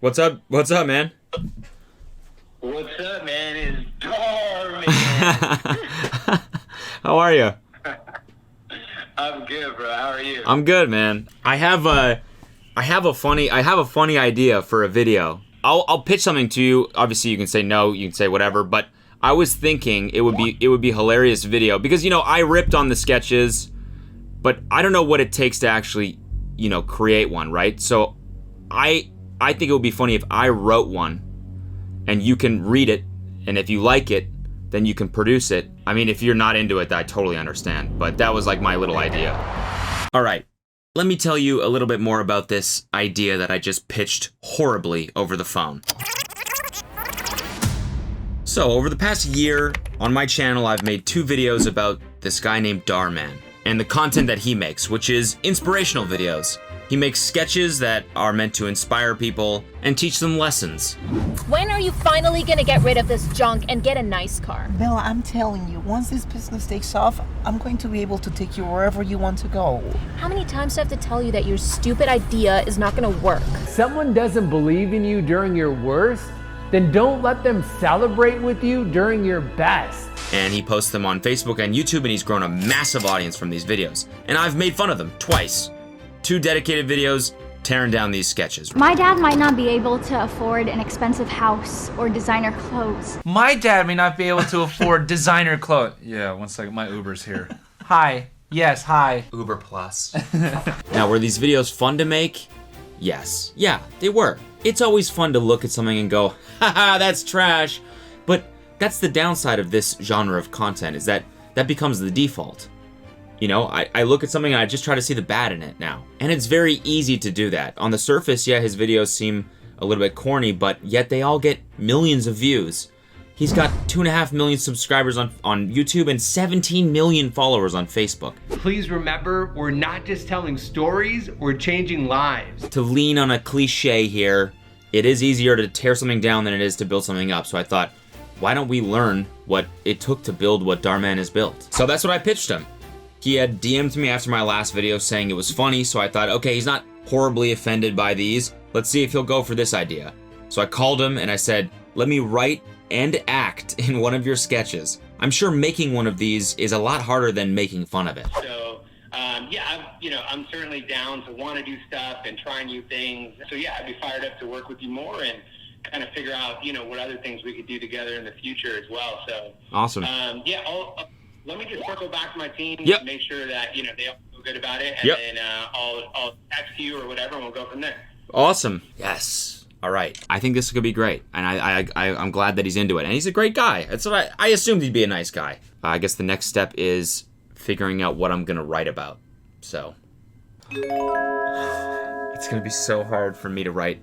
What's up? What's up, man? What's up, man? It's Dhar Mann. How are you? I'm good, bro. How are you? I'm good, man. I have a funny idea for a video. I'll pitch something to you. Obviously, you can say no, you can say whatever, but I was thinking it would be hilarious video because, you know, I ripped on the sketches, but I don't know what it takes to actually, you know, create one, right? So I think it would be funny if I wrote one and you can read it, and if you like it, then you can produce it. I mean, if you're not into it, I totally understand, but that was like my little idea. All right, let me tell you a little bit more about this idea that I just pitched horribly over the phone. So, over the past year, on my channel, I've made 2 videos about this guy named Dhar Mann and the content that he makes, which is inspirational videos. He makes sketches that are meant to inspire people and teach them lessons. When are you finally gonna get rid of this junk and get a nice car? Bella, I'm telling you, once this business takes off, I'm going to be able to take you wherever you want to go. How many times do I have to tell you that your stupid idea is not gonna work? Someone doesn't believe in you during your worst, then don't let them celebrate with you during your best. And he posts them on Facebook and YouTube, and he's grown a massive audience from these videos. And I've made fun of them twice. 2 dedicated videos tearing down these sketches. My dad might not be able to afford an expensive house or designer clothes. My dad may not be able to afford designer clothes. Yeah, one second, my Uber's here. Hi. Yes, hi. Uber Plus. Now, were these videos fun to make? Yes. Yeah, they were. It's always fun to look at something and go, haha, that's trash. But that's the downside of this genre of content, is that becomes the default. You know, I look at something and I just try to see the bad in it now. And it's very easy to do that. On the surface, yeah, his videos seem a little bit corny, but yet they all get millions of views. He's got 2.5 million subscribers on YouTube and 17 million followers on Facebook. Please remember, we're not just telling stories, we're changing lives. To lean on a cliche here, it is easier to tear something down than it is to build something up. So I thought, why don't we learn what it took to build what Dhar Mann has built? So that's what I pitched him. He had DM'd me after my last video saying it was funny, so I thought, okay, he's not horribly offended by these. Let's see if he'll go for this idea. So I called him and I said, let me write and act in one of your sketches. I'm sure making one of these is a lot harder than making fun of it. So, yeah, I'm certainly down to want to do stuff and try new things. So, yeah, I'd be fired up to work with you more and kind of figure out, you know, what other things we could do together in the future as well. So, awesome. Yeah, let me just circle back to my team, Yep. Make sure that, you know, they all feel good about it, and Yep. then I'll text you or whatever, and we'll go from there. Awesome. Yes. All right. I think this could be great, and I'm glad that he's into it. And he's a great guy. That's what I assumed he'd be a nice guy. I guess the next step is figuring out what I'm gonna write about. So it's gonna be so hard for me to write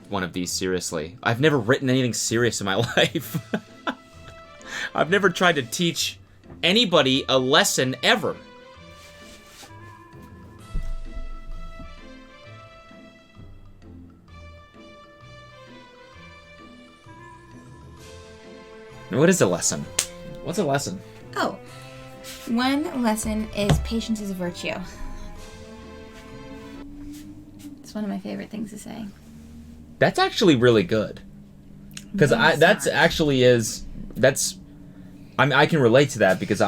one of these seriously. I've never written anything serious in my life. I've never tried to teach anybody a lesson ever. What is a lesson? What's a lesson? Oh, one lesson is patience is a virtue. It's one of my favorite things to say. That's actually really good. Because I can relate to that because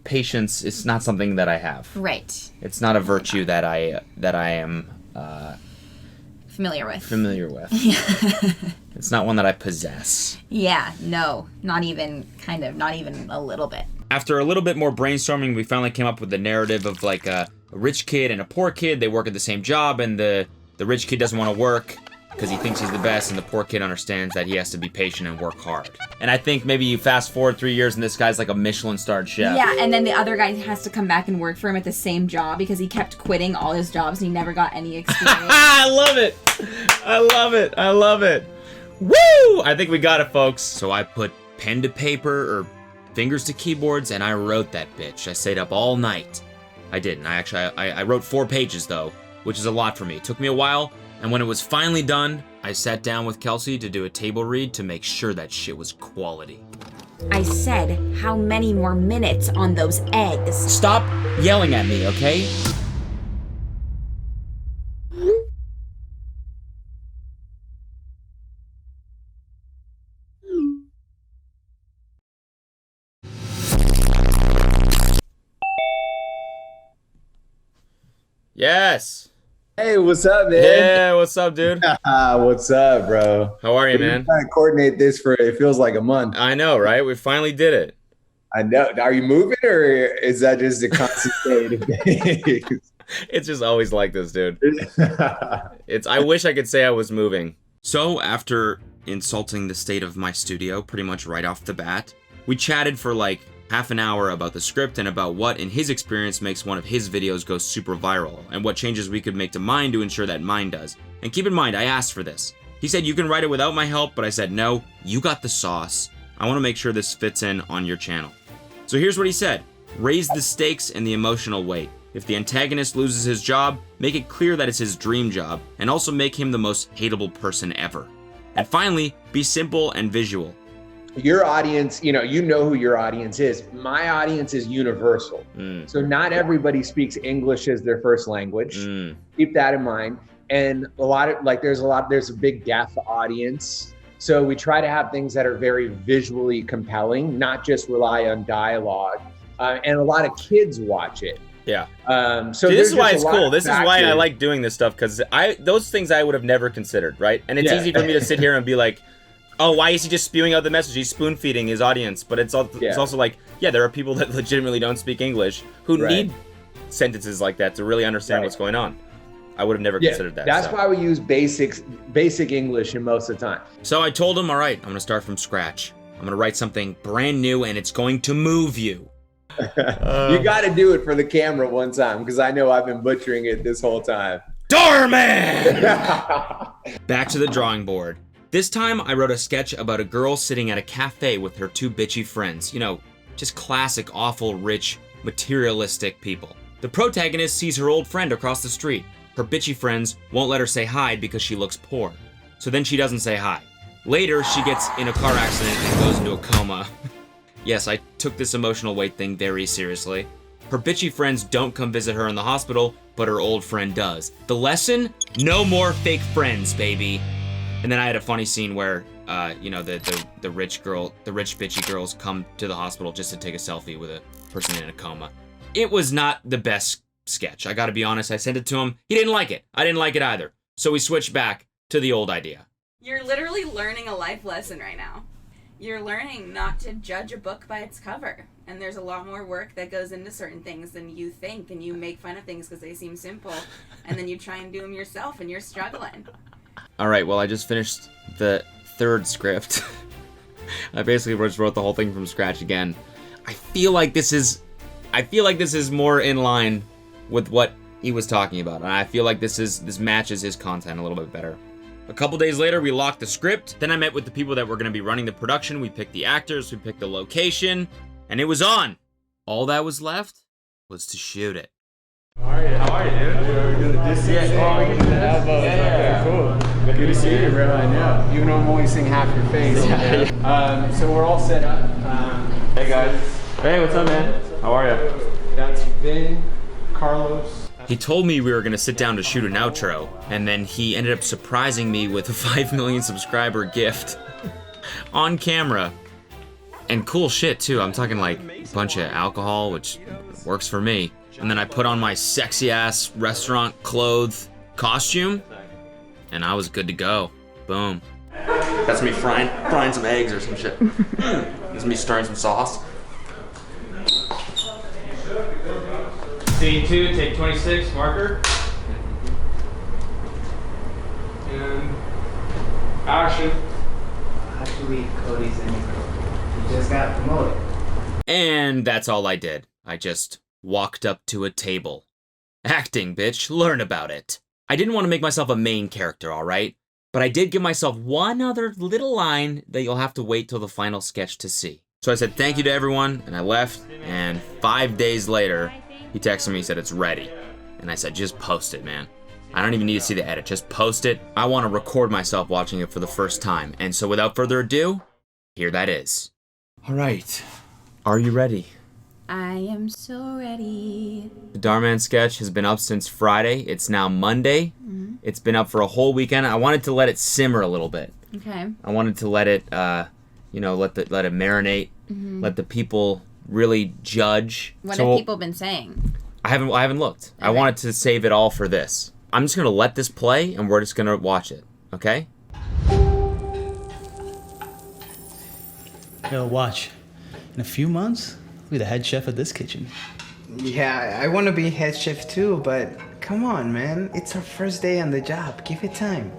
patience is not something that I have. Right. It's not a virtue that I am Familiar with. It's not one that I possess. Yeah, no, not even a little bit. After a little bit more brainstorming, we finally came up with the narrative of like a rich kid and a poor kid. They work at the same job, and the rich kid doesn't want to work because he thinks he's the best, and the poor kid understands that he has to be patient and work hard. And I think maybe you fast forward 3 years and this guy's like a Michelin-starred chef. Yeah, and then the other guy has to come back and work for him at the same job because he kept quitting all his jobs and he never got any experience. I love it! I love it! I love it! Woo! I think we got it, folks. So I put pen to paper or fingers to keyboards and I wrote that bitch. I stayed up all night. I didn't. I wrote 4 pages though, which is a lot for me. It took me a while. And when it was finally done, I sat down with Kelsey to do a table read to make sure that shit was quality. I said, how many more minutes on those eggs? Stop yelling at me, okay? Yes. Hey, what's up, man? Yeah, what's up, dude? What's up, bro? How are you, We've been man? trying to coordinate this for it feels like a month. I know, right? We finally did it. I know. Are you moving, or is that just a constant state of things? It's just always like this, dude. I wish I could say I was moving. So, after insulting the state of my studio pretty much right off the bat, we chatted for like half an hour about the script and about what, in his experience, makes one of his videos go super viral, and what changes we could make to mine to ensure that mine does. And keep in mind, I asked for this. He said, you can write it without my help, but I said, no, you got the sauce. I want to make sure this fits in on your channel. So here's what he said. Raise the stakes and the emotional weight. If the antagonist loses his job, make it clear that it's his dream job, and also make him the most hateable person ever. And finally, be simple and visual. Your audience, you know who your audience is. My audience is universal. So not everybody speaks English as their first language. Keep that in mind. And there's a big deaf audience. So we try to have things that are very visually compelling, not just rely on dialogue. And a lot of kids watch it. Yeah. So this is why it's cool. This is factors. why I like doing this stuff, because those things I would have never considered, right? And it's easy for me to sit here and be like, oh, why is he just spewing out the message? He's spoon feeding his audience. But it's also like, yeah, there are people that legitimately don't speak English who need sentences like that to really understand what's going on. I would have never considered that. That's why we use basic English in most of the time. So I told him, all right, I'm going to start from scratch. I'm going to write something brand new, and it's going to move you. You got to do it for the camera one time, because I know I've been butchering it this whole time. Dhar Mann! Back to the drawing board. This time, I wrote a sketch about a girl sitting at a cafe with her two bitchy friends. You know, just classic, awful, rich, materialistic people. The protagonist sees her old friend across the street. Her bitchy friends won't let her say hi because she looks poor. So then she doesn't say hi. Later, she gets in a car accident and goes into a coma. Yes, I took this emotional weight thing very seriously. Her bitchy friends don't come visit her in the hospital, but her old friend does. The lesson? No more fake friends, baby. And then I had a funny scene where, the rich bitchy girls come to the hospital just to take a selfie with a person in a coma. It was not the best sketch. I gotta be honest, I sent it to him. He didn't like it. I didn't like it either. So we switched back to the old idea. You're literally learning a life lesson right now. You're learning not to judge a book by its cover. And there's a lot more work that goes into certain things than you think. And you make fun of things because they seem simple. And then you try and do them yourself and you're struggling. All right, well, I just finished the third script. I basically just wrote the whole thing from scratch again. I feel like this is more in line with what he was talking about, and I feel like this matches his content a little bit better. A couple days later, we locked the script. Then I met with the people that were going to be running the production. We picked the actors, we picked the location, and it was on. All that was left was to shoot it. How are you, dude? Cool. Good to see you, bro. I know. Even though I'm only seeing half your face. So we're all set up. Hey, guys. Hey, what's up, man? How are you? That's Vin, Carlos. He told me we were going to sit down to shoot an outro, and then he ended up surprising me with a 5 million subscriber gift on camera. And cool shit, too. I'm talking like a bunch of alcohol, which works for me. And then I put on my sexy-ass restaurant clothes costume, and I was good to go. Boom. That's me frying some eggs or some shit. That's me stirring some sauce. Scene 2, take 26, marker. And action. Actually, Cody's in. He just got promoted. And that's all I did. I just walked up to a table. Acting, bitch. Learn about it. I didn't want to make myself a main character, alright? But I did give myself one other little line that you'll have to wait till the final sketch to see. So I said thank you to everyone, and I left, and 5 days later, he texted me, he said it's ready. And I said, just post it, man. I don't even need to see the edit, just post it. I want to record myself watching it for the first time. And so without further ado, here that is. Alright, are you ready? I am so ready. The Dhar Mann sketch has been up since Friday. It's now Monday. Mm-hmm. It's been up for a whole weekend. I wanted to let it simmer a little bit. Okay. I wanted to let it, let it marinate. Mm-hmm. Let the people really judge. What have people been saying? I haven't looked. I wanted to save it all for this. I'm just gonna let this play, and we're just gonna watch it. Okay? Yo, watch. In a few months, I'll be the head chef of this kitchen. Yeah, I want to be head chef too, but come on, man. It's our first day on the job. Give it time.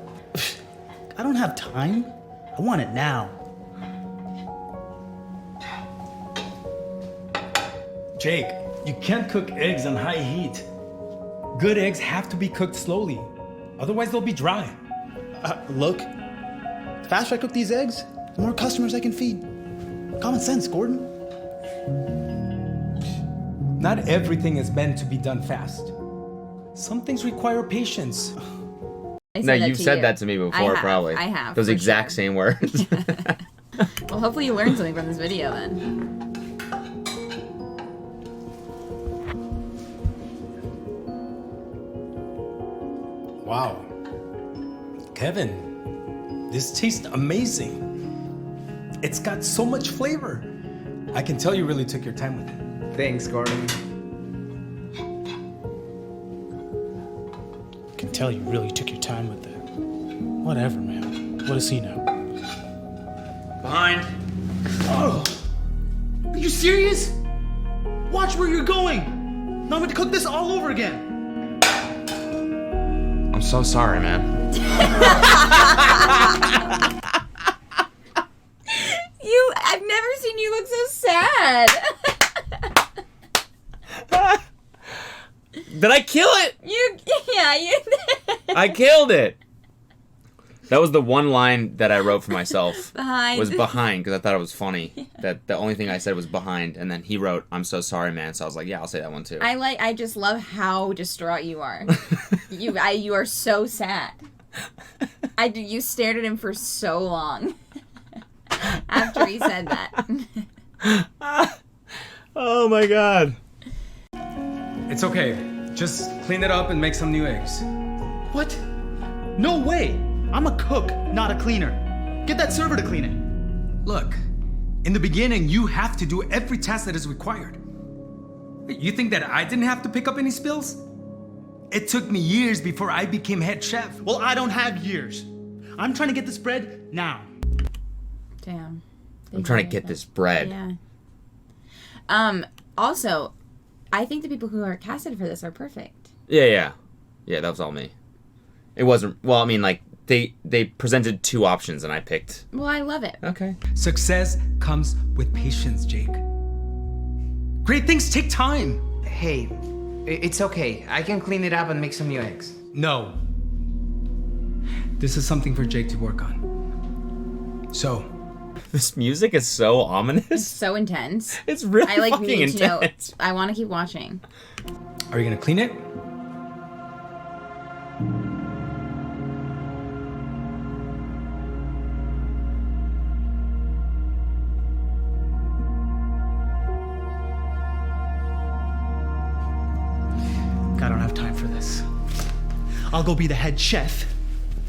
I don't have time. I want it now. Jake, you can't cook eggs on high heat. Good eggs have to be cooked slowly. Otherwise, they'll be dry. Look, the faster I cook these eggs, the more customers I can feed. Common sense, Gordon. Not everything is meant to be done fast. Some things require patience. No, you've said that to me before, probably. I have. Those exact same words. Well, hopefully you learned something from this video then. Wow. Kevin, this tastes amazing. It's got so much flavor. I can tell you really took your time with it. Thanks, Gordon. I can tell you really took your time with it. Whatever, man. What does he know? Behind. Oh! Are you serious? Watch where you're going! Now I'm going to cook this all over again. I'm so sorry, man. I've never seen you look so sad. Did I kill it? You did. I killed it. That was the one line that I wrote for myself. Behind. Was behind, because I thought it was funny. Yeah. That the only thing I said was behind, and then he wrote, "I'm so sorry, man." So I was like, yeah, I'll say that one too. I just love how distraught you are. You are so sad. You stared at him for so long after he said that. Oh my god. It's okay. Just clean it up and make some new eggs. What? No way! I'm a cook, not a cleaner. Get that server to clean it. Look, in the beginning, you have to do every task that is required. You think that I didn't have to pick up any spills? It took me years before I became head chef. Well, I don't have years. I'm trying to get this bread now. Damn. I'm trying to get this bread. Yeah. Also, I think the people who are casted for this are perfect. Yeah, that was all me. It wasn't, well, I mean, like, they presented two options and I picked. Well, I love it. Okay. Success comes with patience, Jake. Great things take time. Hey, it's okay. I can clean it up and make some new eggs. No. This is something for Jake to work on. So. This music is so ominous. It's so intense. It's really fucking need intense. To know. I want to keep watching. Are you gonna clean it? I don't have time for this. I'll go be the head chef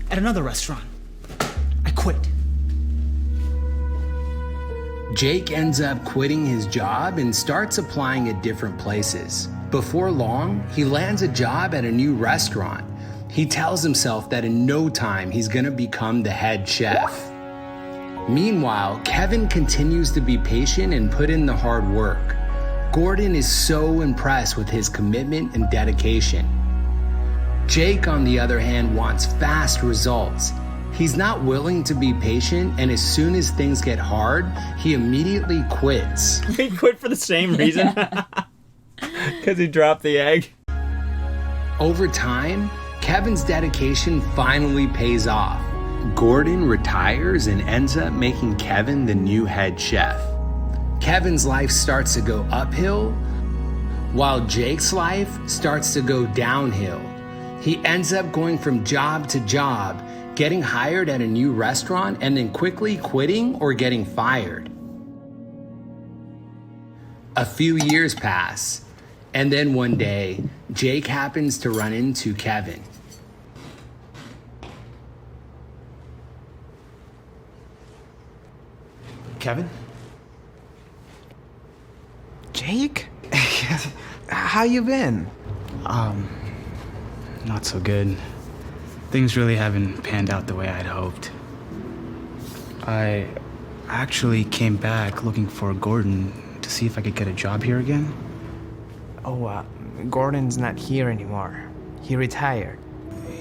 at another restaurant. I quit. Jake ends up quitting his job and starts applying at different places. Before long, he lands a job at a new restaurant. He tells himself that in no time he's gonna become the head chef. Meanwhile, Kevin continues to be patient and put in the hard work. Gordon is so impressed with his commitment and dedication. Jake, on the other hand, wants fast results. He's not willing to be patient, and as soon as things get hard, he immediately quits. He quit for the same reason? Because he dropped the egg. Over time, Kevin's dedication finally pays off. Gordon retires and ends up making Kevin the new head chef. Kevin's life starts to go uphill, while Jake's life starts to go downhill. He ends up going from job to job, getting hired at a new restaurant, and then quickly quitting or getting fired. A few years pass, and then one day, Jake happens to run into Kevin. Kevin? Jake? How you been? Not so good. Things really haven't panned out the way I'd hoped. I actually came back looking for Gordon to see if I could get a job here again. Oh, Gordon's not here anymore. He retired.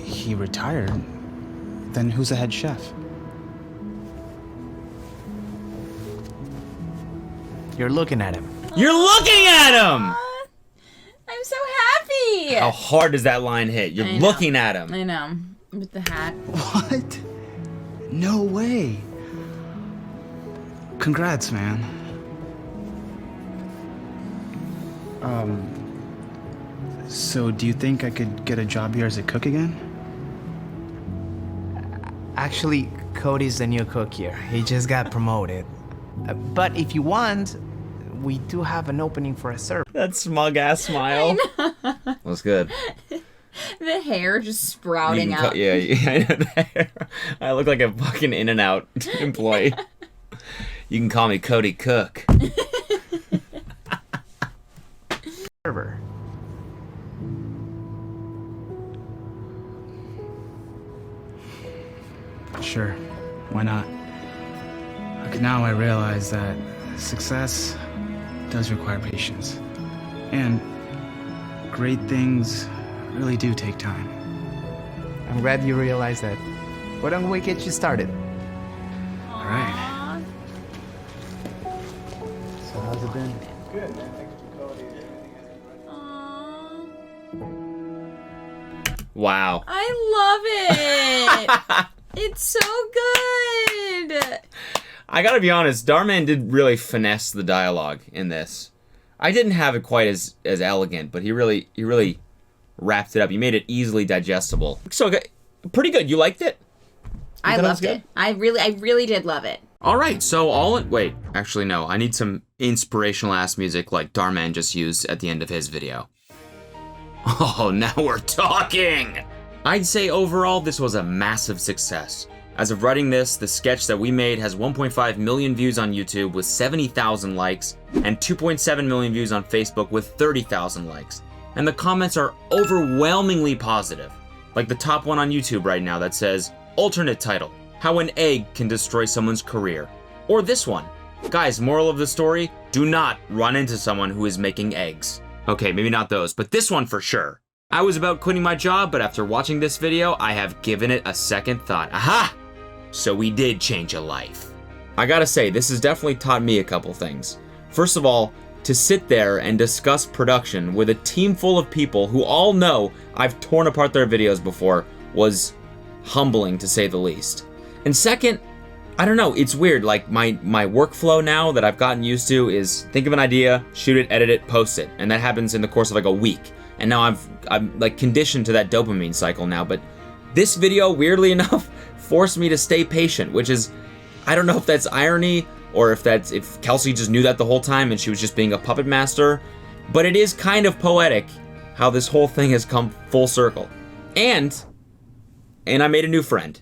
He retired? Then who's the head chef? You're looking at him. You're looking at him! I'm so happy! How hard does that line hit? You're looking at him. I know. With the hat. What? No way. Congrats, man. So do you think I could get a job here as a cook again? Actually, Cody's the new cook here. He just got promoted. But if you want, we do have an opening for a server. That smug ass smile. Was good. The hair just sprouting out. Yeah, I know the hair. I look like a fucking In-N-Out employee. You can call me Cody Cook. Server. Sure, why not? Look, now I realize that success does require patience. And great things really do take time. I'm glad you realize that. Why don't we get you started? All right. So how's it been? Good, man. Thanks for Cody. Wow. I love it. It's so good. I gotta be honest, Dhar Mann did really finesse the dialogue in this. I didn't have it quite as elegant, but he really wrapped it up. He made it easily digestible. So pretty good. You liked it? I loved it. I really did love it. All right, so wait, actually no. I need some inspirational ass music like Dhar Mann just used at the end of his video. Oh, now we're talking! I'd say overall this was a massive success. As of writing this, the sketch that we made has 1.5 million views on YouTube with 70,000 likes, and 2.7 million views on Facebook with 30,000 likes. And the comments are overwhelmingly positive. Like the top one on YouTube right now that says, alternate title, How an Egg Can Destroy Someone's Career. Or this one, guys, moral of the story, do not run into someone who is making eggs. Okay, maybe not those, but this one for sure. I was about quitting my job, but after watching this video, I have given it a second thought. Aha! So we did change a life. I gotta say, this has definitely taught me a couple things. First of all, to sit there and discuss production with a team full of people who all know I've torn apart their videos before was humbling to say the least. And second, I don't know, it's weird, like my workflow now that I've gotten used to is think of an idea, shoot it, edit it, post it. And that happens in the course of like a week. And now I'm like conditioned to that dopamine cycle now, but this video, weirdly enough, forced me to stay patient, which is, I don't know if that's irony or if Kelsey just knew that the whole time and she was just being a puppet master, but it is kind of poetic how this whole thing has come full circle. And I made a new friend.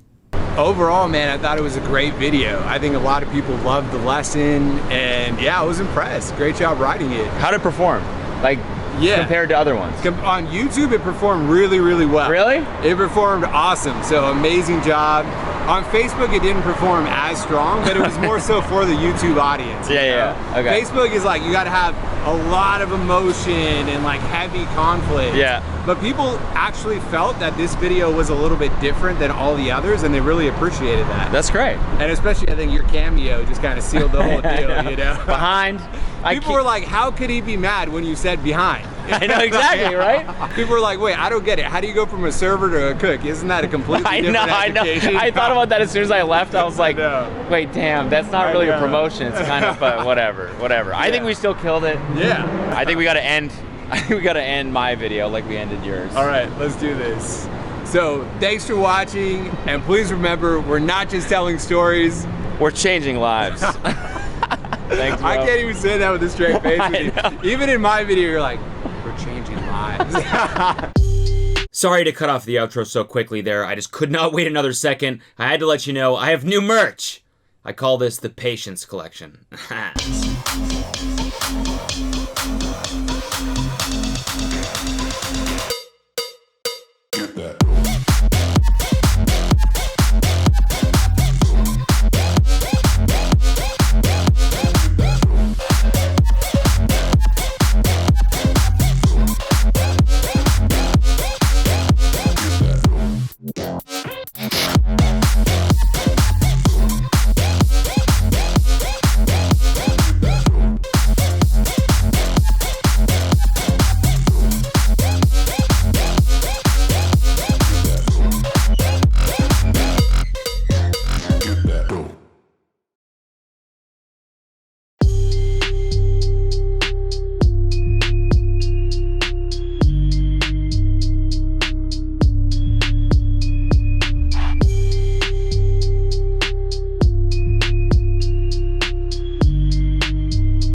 Overall, man, I thought it was a great video. I think a lot of people loved the lesson, and yeah, I was impressed. Great job writing it. How'd it perform? Like, compared to other ones? On YouTube, it performed really, really well. Really? It performed awesome, so amazing job. On Facebook, it didn't perform as strong, but it was more so for the YouTube audience. Yeah. Okay. Facebook is like, you gotta have a lot of emotion and like heavy conflict. Yeah. But people actually felt that this video was a little bit different than all the others, and they really appreciated that. That's great. And especially, I think your cameo just kind of sealed the whole deal, you know? Behind. People were like, how could he be mad when you said behind? I know exactly, right? People were like, wait, I don't get it. How do you go from a server to a cook? Isn't that a completely different education? I thought about that as soon as I left. I was like, wait, damn, that's not really a promotion. It's kind of whatever. Yeah. I think we still killed it. Yeah. I think we gotta end my video like we ended yours. All right, let's do this. So thanks for watching, and please remember, we're not just telling stories. We're changing lives. Thanks, bro. I can't even say that with a straight face. Even in my video, you're like, we're changing lives. Sorry to cut off the outro so quickly there. I just could not wait another second. I had to let you know I have new merch. I call this the Patience Collection.